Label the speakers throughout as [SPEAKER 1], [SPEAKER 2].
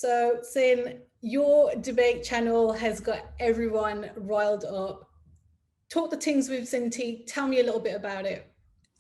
[SPEAKER 1] So, Sin, your debate channel has got everyone riled up. Talk the things with CynTEA. Tell me a little bit about it.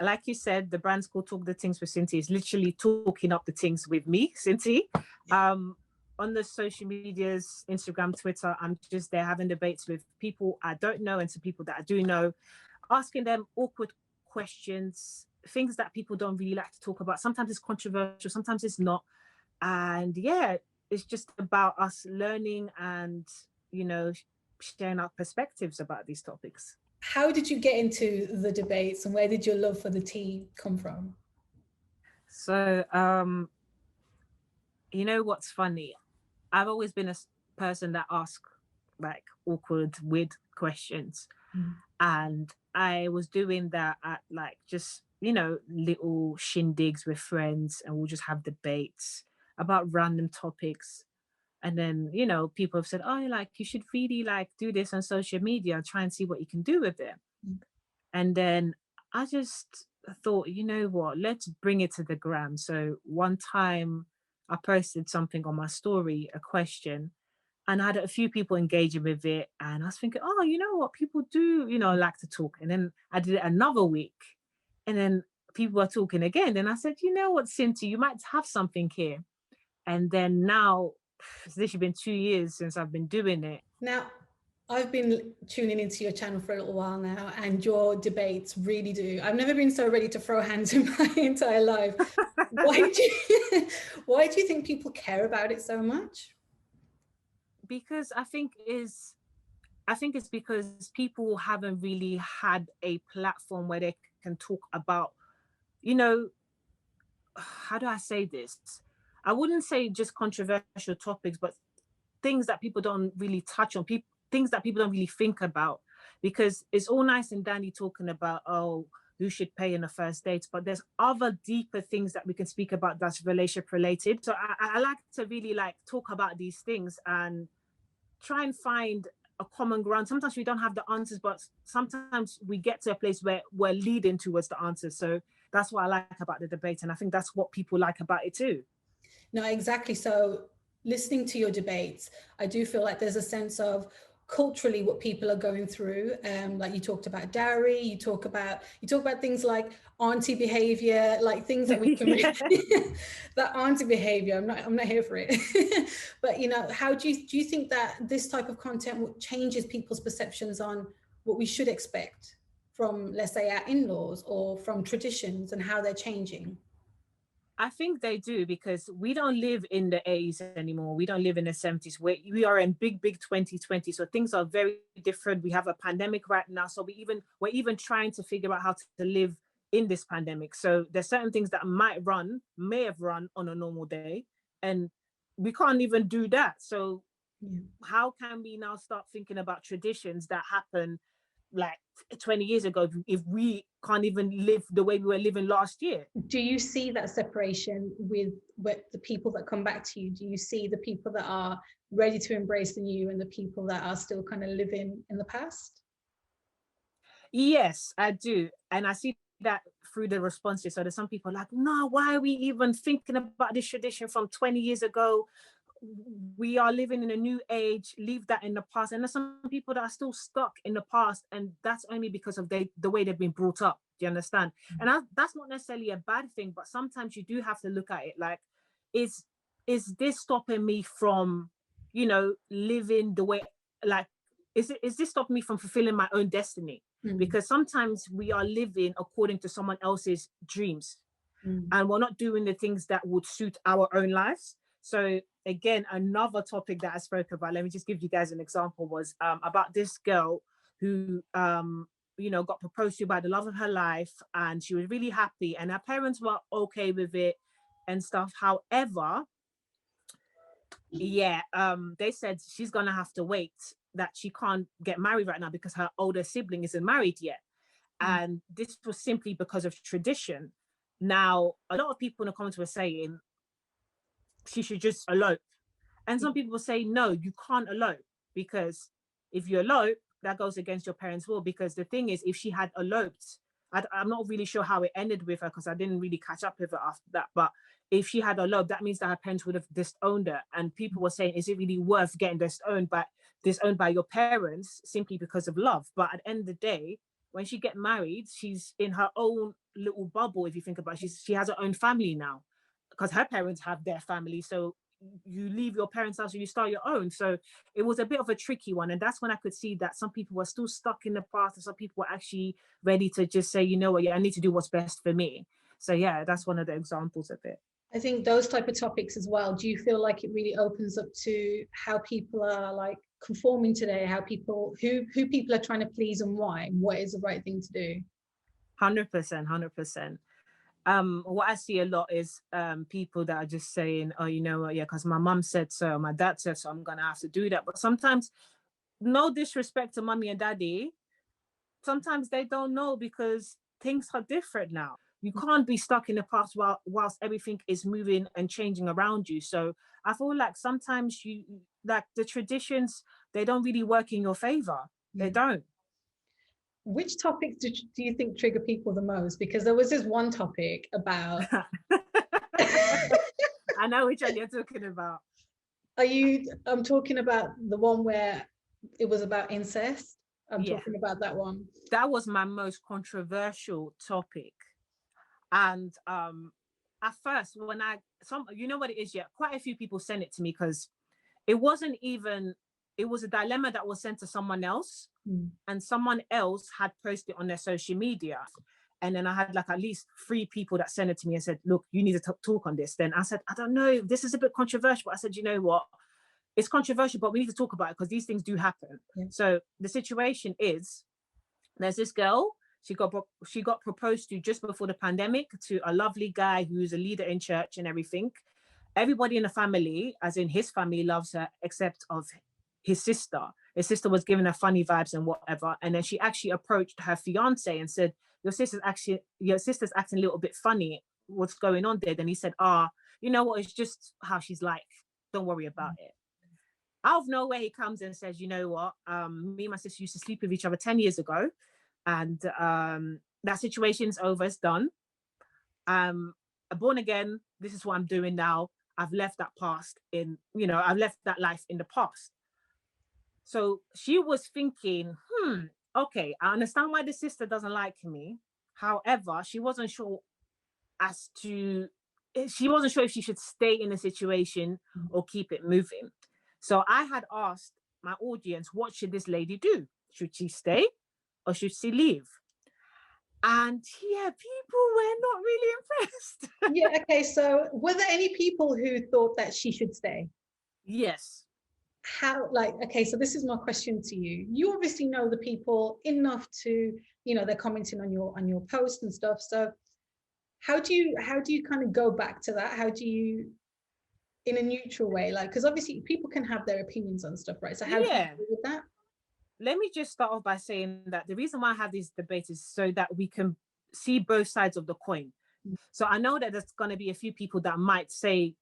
[SPEAKER 2] Like you said, the brand school Talk the Things with CynTEA is literally talking up the things with me, CynTEA. On the social medias, Instagram, Twitter, I'm just there having debates with people I don't know and some people that I do know, asking them awkward questions, things that people don't really like to talk about. Sometimes it's controversial, sometimes it's not. And yeah, it's just about us learning and, you know, sharing our perspectives about these topics.
[SPEAKER 1] How did you get into the debates and where did your love for the tea come from?
[SPEAKER 2] So, you know what's funny? I've always been a person that asks like awkward, weird questions.
[SPEAKER 1] Mm.
[SPEAKER 2] And I was doing that at like just, you know, little shindigs with friends, and we'll just have debates about random topics. And then, you know, people have said, oh, like you should really like do this on social media, try and see what you can do with it.
[SPEAKER 1] Mm.
[SPEAKER 2] And then I just thought, you know what, let's bring it to the gram. So one time I posted something on my story, a question, and I had a few people engaging with it. And I was thinking, oh, you know what, people do, you know, like to talk. And then I did it another week. And then people were talking again. Then I said, you know what, CynTEA, you might have something here. And then now, it's literally been 2 years since I've been doing it.
[SPEAKER 1] Now, I've been tuning into your channel for a little while now, and your debates really do. I've never been so ready to throw hands in my entire life. Why do you think people care about it so much?
[SPEAKER 2] Because I think it's because people haven't really had a platform where they can talk about, you know, how do I say this? I wouldn't say just controversial topics, but things that people don't really touch on, things that people don't really think about. Because it's all nice and dandy talking about, oh, who should pay in the first dates, but there's other deeper things that we can speak about that's relationship related. So I like to really like talk about these things and try and find a common ground. Sometimes we don't have the answers, but sometimes we get to a place where we're leading towards the answers. So that's what I like about the debate. And I think that's what people like about it too.
[SPEAKER 1] No, exactly. So listening to your debates, I do feel like there's a sense of culturally what people are going through. Like you talked about dowry, you talk about things like auntie behavior, like things that we can
[SPEAKER 2] Yeah.
[SPEAKER 1] that auntie behavior. I'm not here for it. But you know, how do you think that this type of content changes people's perceptions on what we should expect from, let's say, our in-laws or from traditions and how they're changing?
[SPEAKER 2] I think they do, because we don't live in the 80s anymore. We don't live in the 70s. We are in big 2020. So things are very different. We have a pandemic right now. So we're even trying to figure out how to live in this pandemic. So there's certain things that may have run on a normal day, and we can't even do that. So
[SPEAKER 1] Yeah.
[SPEAKER 2] how can we now start thinking about traditions that happen like 20 years ago if we can't even live the way we were living last year?
[SPEAKER 1] Do you see that separation with the people that come back to you? Do you see the people that are ready to embrace the new and the people that are still kind of living in the past?
[SPEAKER 2] Yes, I do. And I see that through the responses. So there's some people like, no, why are we even thinking about this tradition from 20 years ago? We are living in a new age, leave that in the past. And there's some people that are still stuck in the past, and that's only because of the way they've been brought up. Do you understand? And that's not necessarily a bad thing, but sometimes you do have to look at it like, is this stopping me from, you know, living the way, like, is this stopping me from fulfilling my own destiny?
[SPEAKER 1] Mm.
[SPEAKER 2] Because sometimes we are living according to someone else's dreams,
[SPEAKER 1] Mm.
[SPEAKER 2] and we're not doing the things that would suit our own lives. So again, another topic that I spoke about, let me just give you guys an example, was about this girl who you know, got proposed to by the love of her life, and she was really happy, and her parents were okay with it and stuff. However, yeah, they said she's gonna have to wait, that she can't get married right now because her older sibling isn't married yet.
[SPEAKER 1] Mm.
[SPEAKER 2] And this was simply because of tradition. Now, a lot of people in the comments were saying she should just elope. And some people say, no, you can't elope, because if you elope, that goes against your parents' will. Because the thing is, if she had eloped, I'm not really sure how it ended with her, because I didn't really catch up with her after that. But if she had a love, that means that her parents would have disowned her. And people were saying, is it really worth getting disowned by your parents simply because of love? But at the end of the day, when she get married, she's in her own little bubble. If you think about it, she has her own family now, because her parents have their family. So you leave your parents' house and you start your own. So it was a bit of a tricky one. And that's when I could see that some people were still stuck in the past, and some people were actually ready to just say, you know what, yeah, I need to do what's best for me. So yeah, that's one of the examples of it.
[SPEAKER 1] I think those type of topics as well, do you feel like it really opens up to how people are like conforming today, how people, who people are trying to please and why, what is the right thing to do?
[SPEAKER 2] 100%, 100%. What I see a lot is people that are just saying, oh, you know what, yeah, because my mum said so, my dad said so, I'm gonna have to do that. But sometimes, no disrespect to mummy and daddy, sometimes they don't know, because things are different now. You can't be stuck in the past whilst everything is moving and changing around you. So I feel like sometimes like the traditions, they don't really work in your favor. They don't.
[SPEAKER 1] Which topics do you think trigger people the most? Because there was this one topic about
[SPEAKER 2] I know which one you're talking about.
[SPEAKER 1] I'm talking about the one where it was about incest. I'm talking about that one.
[SPEAKER 2] That was my most controversial topic. And at first, when you know what it is, quite a few people sent it to me, because it was a dilemma that was sent to someone else, and someone else had posted on their social media. And then I had like at least 3 people that sent it to me and said, look, you need to talk on this. Then I said, I don't know, this is a bit controversial. But I said, you know what? It's controversial, but we need to talk about it, because these things do happen. So the situation is, there's this girl, she got proposed to just before the pandemic, to a lovely guy who's a leader in church and everything. Everybody in the family, as in his family, loves her except of his sister. His sister was giving her funny vibes and whatever. And then she actually approached her fiance and said, your sister's acting a little bit funny. What's going on there? Then he said, you know what? It's just how she's like. Don't worry about it. Out of nowhere, he comes and says, you know what? Me and my sister used to sleep with each other 10 years ago. And that situation's over, it's done. I'm born again. This is what I'm doing now. I've left that I've left that life in the past. So she was thinking, okay, I understand why the sister doesn't like me. However, she wasn't sure if she should stay in the situation or keep it moving. So I had asked my audience, what should this lady do? Should she stay or should she leave? And people were not really impressed.
[SPEAKER 1] Okay. So were there any people who thought that she should stay?
[SPEAKER 2] Yes.
[SPEAKER 1] So this is my question to you. You obviously know the people enough to, they're commenting on your post and stuff. So how do you kind of go back to that? How do you, in a neutral way, because obviously people can have their opinions on stuff, right? So how do you deal with that?
[SPEAKER 2] Let me just start off by saying that the reason why I have these debates is so that we can see both sides of the coin. So I know that there's going to be a few people that might say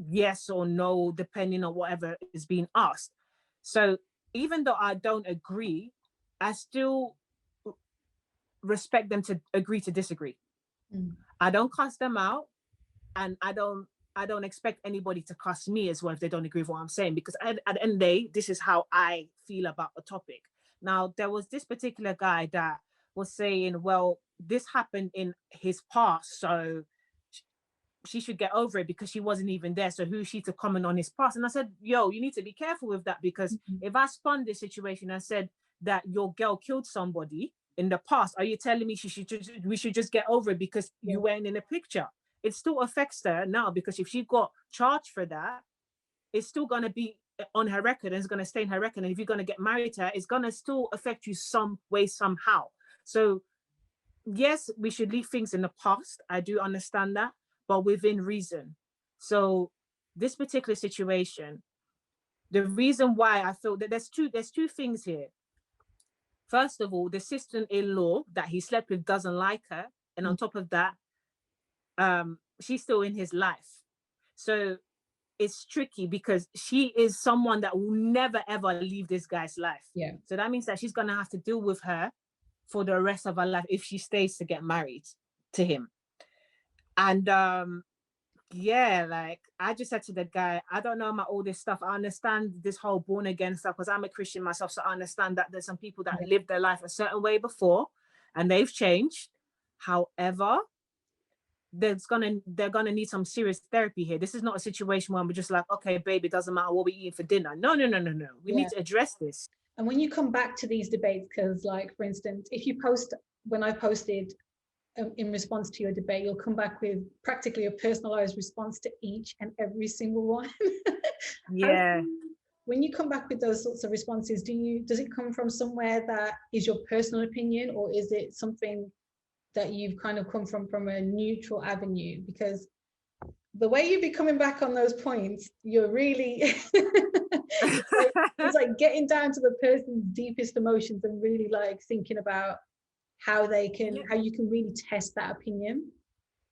[SPEAKER 2] yes or no, depending on whatever is being asked. So even though I don't agree, I still respect them to agree to disagree. I don't cuss them out, and I don't expect anybody to cuss me as well if they don't agree with what I'm saying, because at the end of the day, this is how I feel about a topic. Now, there was this particular guy that was saying, well, this happened in his past, so she should get over it because she wasn't even there. So who's she to comment on his past? And I said, yo, you need to be careful with that, because if I spun this situation and said that your girl killed somebody in the past, are you telling me we should just get over it because you weren't in the picture? It still affects her now, because if she got charged for that, it's still going to be on her record and it's going to stay in her record. And if you're going to get married to her, it's going to still affect you some way, somehow. So yes, we should leave things in the past. I do understand that, but within reason. So this particular situation, the reason why I feel that there's two things here. First of all, the sister-in-law that he slept with doesn't like her. And on top of that, she's still in his life. So it's tricky because she is someone that will never, ever leave this guy's life. So that means that she's going to have to deal with her for the rest of her life if she stays to get married to him. And yeah, like I just said to the guy, I don't know about all this stuff. I understand this whole born again stuff because I'm a Christian myself. So I understand that there's some people that
[SPEAKER 1] Yeah.
[SPEAKER 2] lived their life a certain way before and they've changed. However, they're gonna need some serious therapy here. This is not a situation where we're just like, okay, babe, it doesn't matter what we're eating for dinner. No, no, no, no, no. We
[SPEAKER 1] Yeah.
[SPEAKER 2] need to address this.
[SPEAKER 1] And when you come back to these debates, because like, for instance, if you post, when I posted in response to your debate, you'll come back with practically a personalized response to each and every single one.
[SPEAKER 2] Yeah.
[SPEAKER 1] When you come back with those sorts of responses, does it come from somewhere that is your personal opinion, or is it something that you've kind of come from a neutral avenue? Because the way you be coming back on those points, you're really it's like getting down to the person's deepest emotions and really like thinking about how
[SPEAKER 2] Yeah.
[SPEAKER 1] you can really test that opinion.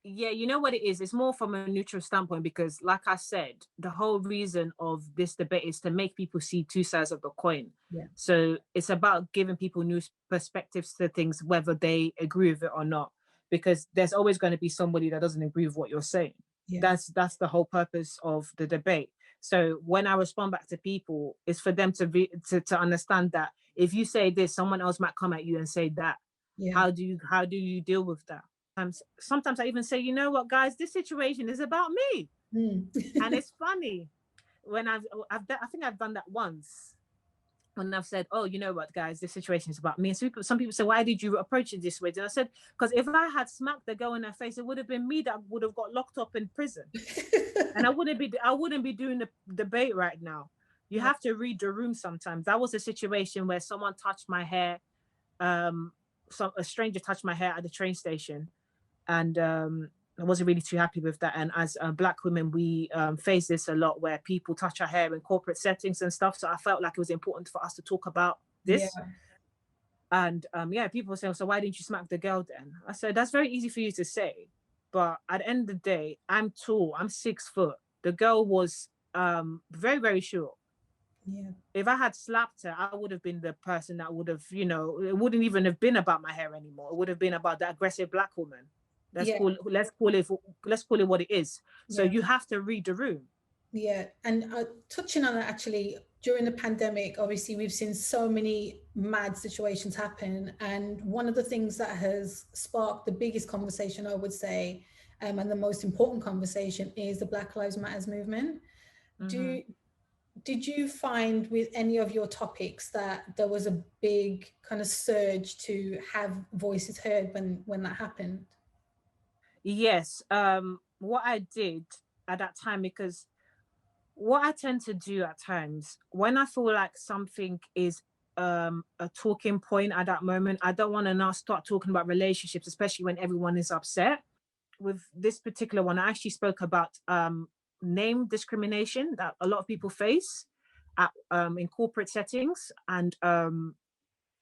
[SPEAKER 2] Yeah, you know what it is? It's more from a neutral standpoint because, like I said, the whole reason of this debate is to make people see two sides of the coin.
[SPEAKER 1] Yeah.
[SPEAKER 2] So it's about giving people new perspectives to things, whether they agree with it or not, because there's always going to be somebody that doesn't agree with what you're saying.
[SPEAKER 1] Yeah.
[SPEAKER 2] That's the whole purpose of the debate. So when I respond back to people, it's for them to understand that if you say this, someone else might come at you and say that.
[SPEAKER 1] Yeah.
[SPEAKER 2] How do you deal with that? Sometimes I even say, you know what, guys, this situation is about me. And it's funny when I think I've done that once when I've said, oh, you know what, guys, this situation is about me. And some people say, why did you approach it this way? And I said, because if I had smacked the girl in her face, it would have been me that would have got locked up in prison. And I wouldn't be doing the debate right now. You have to read the room sometimes. That was a situation where someone touched my hair. A stranger touched my hair at the train station. And I wasn't really too happy with that. And as Black women, we face this a lot where people touch our hair in corporate settings and stuff. So I felt like it was important for us to talk about this.
[SPEAKER 1] Yeah.
[SPEAKER 2] And people were saying, so why didn't you smack the girl then? I said, that's very easy for you to say. But at the end of the day, I'm tall, I'm 6 foot. The girl was very, very short.
[SPEAKER 1] Yeah.
[SPEAKER 2] If I had slapped her, I would have been the person that would have, it wouldn't even have been about my hair anymore. It would have been about the aggressive Black woman. Let's call it what it is. So you have to read the room.
[SPEAKER 1] Yeah, and touching on that, actually, during the pandemic, obviously we've seen so many mad situations happen, and one of the things that has sparked the biggest conversation, I would say, and the most important conversation, is the Black Lives Matters movement. Did you find with any of your topics that there was a big kind of surge to have voices heard when that happened?
[SPEAKER 2] Yes. What I did at that time, because what I tend to do at times when I feel like something is a talking point at that moment, I don't want to now start talking about relationships, especially when everyone is upset. With this particular one, I actually spoke about name discrimination that a lot of people face in corporate settings, and I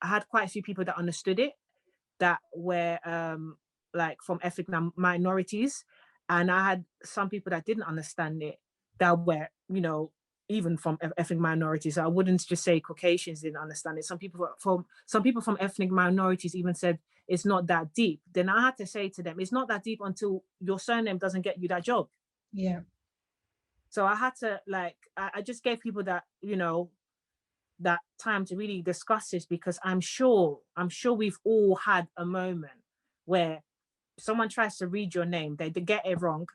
[SPEAKER 2] had quite a few people that understood it, that were like from ethnic minorities, and I had some people that didn't understand it, that were even from ethnic minorities. I wouldn't just say Caucasians didn't understand it. Some people from ethnic minorities even said it's not that deep. Then I had to say to them, it's not that deep until your surname doesn't get you that job.
[SPEAKER 1] Yeah.
[SPEAKER 2] So I had to I just gave people that that time to really discuss this, because I'm sure we've all had a moment where someone tries to read your name, they get it wrong,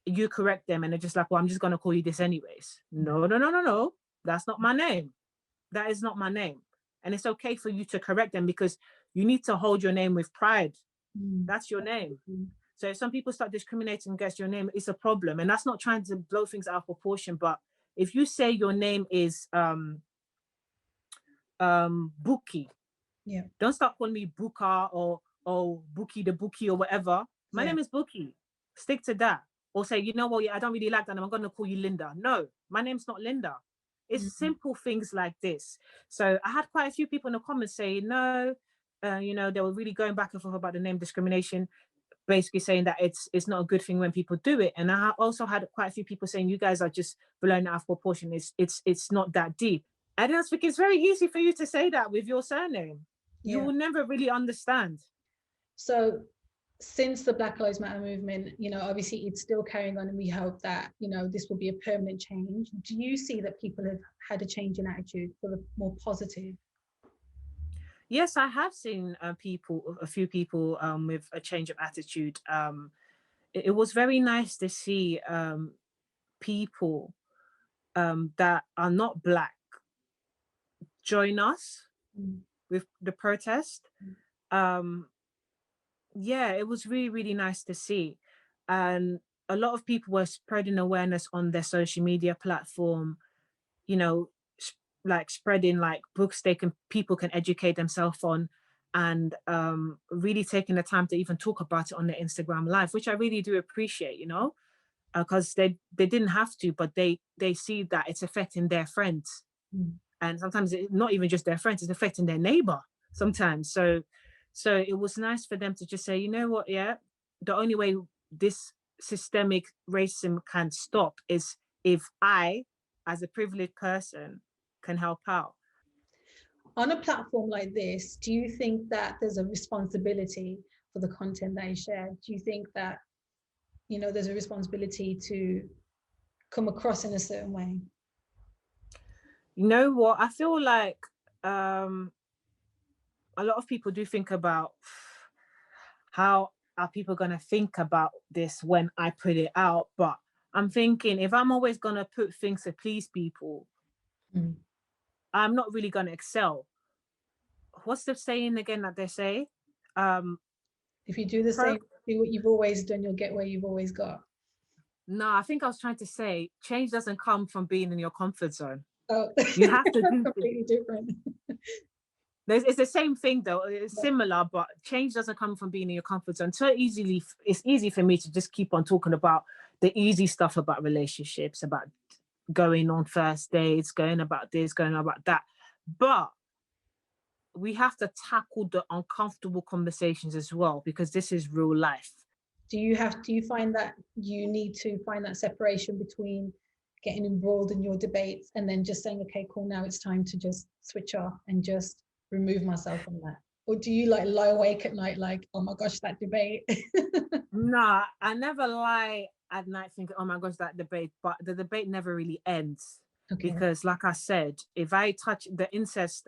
[SPEAKER 2] you correct them, and they're just like, well, I'm just going to call you this anyways. No, no, no, no, no. That's not my name. That is not my name. And it's okay for you to correct them, because you need to hold your name with pride. That's your name. So if some people start discriminating against your name, it's a problem. And that's not trying to blow things out of proportion. But if you say your name is Buki, don't start calling me Buka or Buki the Buki or whatever. My name is Buki. Stick to that. Or say, you know what, I don't really like that, I'm going to call you Linda. No, my name's not Linda. It's simple things like this. So I had quite a few people in the comments saying, no, they were really going back and forth about the name discrimination, basically saying that it's not a good thing when people do it. And I also had quite a few people saying, you guys are just blowing it out of proportion. It's not that deep. I don't think it's very easy for you to say that with your surname. You will never really understand.
[SPEAKER 1] So since the Black Lives Matter movement, obviously it's still carrying on, and we hope that, this will be a permanent change. Do you see that people have had a change in attitude for the more positive?
[SPEAKER 2] Yes, I have seen a few people with a change of attitude. It was very nice to see people that are not Black join us with the protest. Yeah, it was really, really nice to see. And a lot of people were spreading awareness on their social media platform, you know, like spreading like books people can educate themselves on, and really taking the time to even talk about it on their Instagram live, which I really do appreciate, because they didn't have to, but they see that it's affecting their friends. And sometimes it's not even just their friends, it's affecting their neighbor sometimes. So it was nice for them to just say, you know what, yeah, the only way this systemic racism can stop is if I, as a privileged person, can help out.
[SPEAKER 1] On a platform like this, do you think that there's a responsibility for the content that is shared? Do you think that, there's a responsibility to come across in a certain way?
[SPEAKER 2] You know what? I feel like a lot of people do think about how are people going to think about this when I put it out. But I'm thinking, if I'm always going to put things to please people, I'm not really going to excel. What's the saying again that they say?
[SPEAKER 1] If you do the same, do what you've always done, you'll get where you've always got.
[SPEAKER 2] No, I think I was trying to say change doesn't come from being in your comfort zone.
[SPEAKER 1] Oh,
[SPEAKER 2] you have to do
[SPEAKER 1] completely different.
[SPEAKER 2] It's the same thing though. It's similar, but change doesn't come from being in your comfort zone. So it's easy for me to just keep on talking about the easy stuff about relationships, about going on first dates, going about this, going about that. But we have to tackle the uncomfortable conversations as well, because this is real life.
[SPEAKER 1] Do you find that you need to find that separation between getting embroiled in your debates and then just saying, okay, cool, now it's time to just switch off and just remove myself from that? Or do you like lie awake at night like, oh my gosh, that debate?
[SPEAKER 2] Nah, I never lie at night thinking, oh my gosh, that debate, but the debate never really ends. Okay. Because like I said, if I touch the incest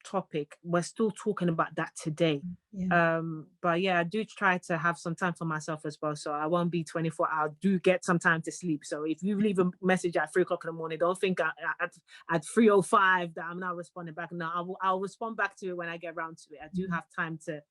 [SPEAKER 2] topic, we're still talking about that today. Yeah. But yeah, I do try to have some time for myself as well. So I won't be 24 hours. I do get some time to sleep. So if you leave a message at 3 o'clock in the morning, don't think at 3:05 that I'm not responding back. No, I'll respond back to it when I get around to it. I do have time to,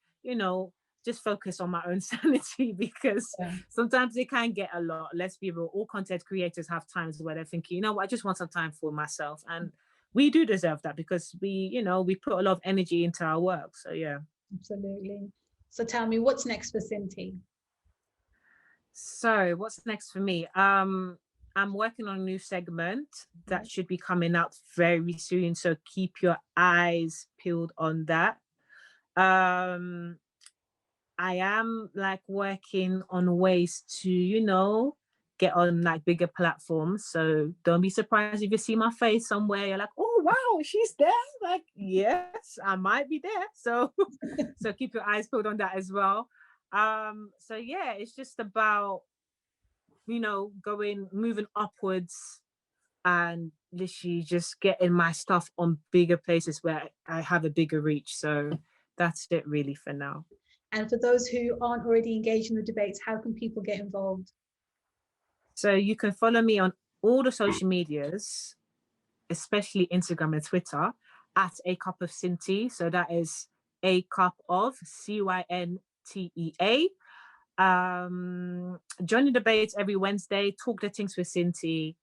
[SPEAKER 2] just focus on my own sanity, because sometimes it can get a lot. Let's be real. All content creators have times where they're thinking, you know what, I just want some time for myself. And we do deserve that, because we put a lot of energy into our work. So yeah.
[SPEAKER 1] Absolutely. So tell me, what's next for CynTEA?
[SPEAKER 2] So what's next for me? I'm working on a new segment that should be coming out very soon. So keep your eyes peeled on that. I am like working on ways to, get on like bigger platforms. So don't be surprised if you see my face somewhere. You're like, oh, wow, she's there. Like, yes, I might be there. So keep your eyes peeled on that as well. So yeah, it's just about, moving upwards and literally just getting my stuff on bigger places where I have a bigger reach. So that's it really for now.
[SPEAKER 1] And for those who aren't already engaged in the debates, how can people get involved?
[SPEAKER 2] So you can follow me on all the social medias, especially Instagram and Twitter, at A Cup of CynTEA. So that is A Cup of CynTEA. Join the debates every Wednesday, talk the things with CynTEA,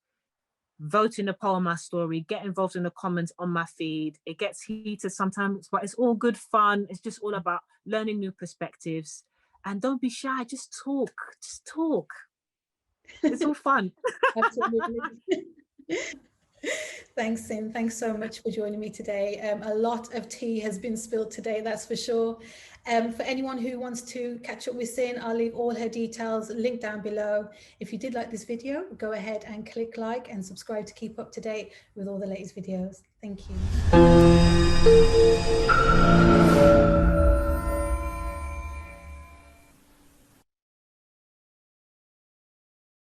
[SPEAKER 2] vote in the poll on my story, get involved in the comments on my feed. It gets heated sometimes, but it's all good fun. It's just all about learning new perspectives. And don't be shy, just talk. It's all fun.
[SPEAKER 1] Absolutely. Thanks, Cyn. Thanks so much for joining me today. A lot of tea has been spilled today, that's for sure. For anyone who wants to catch up with Cyn, I'll leave all her details linked down below. If you did like this video, go ahead and click like and subscribe to keep up to date with all the latest videos. Thank you.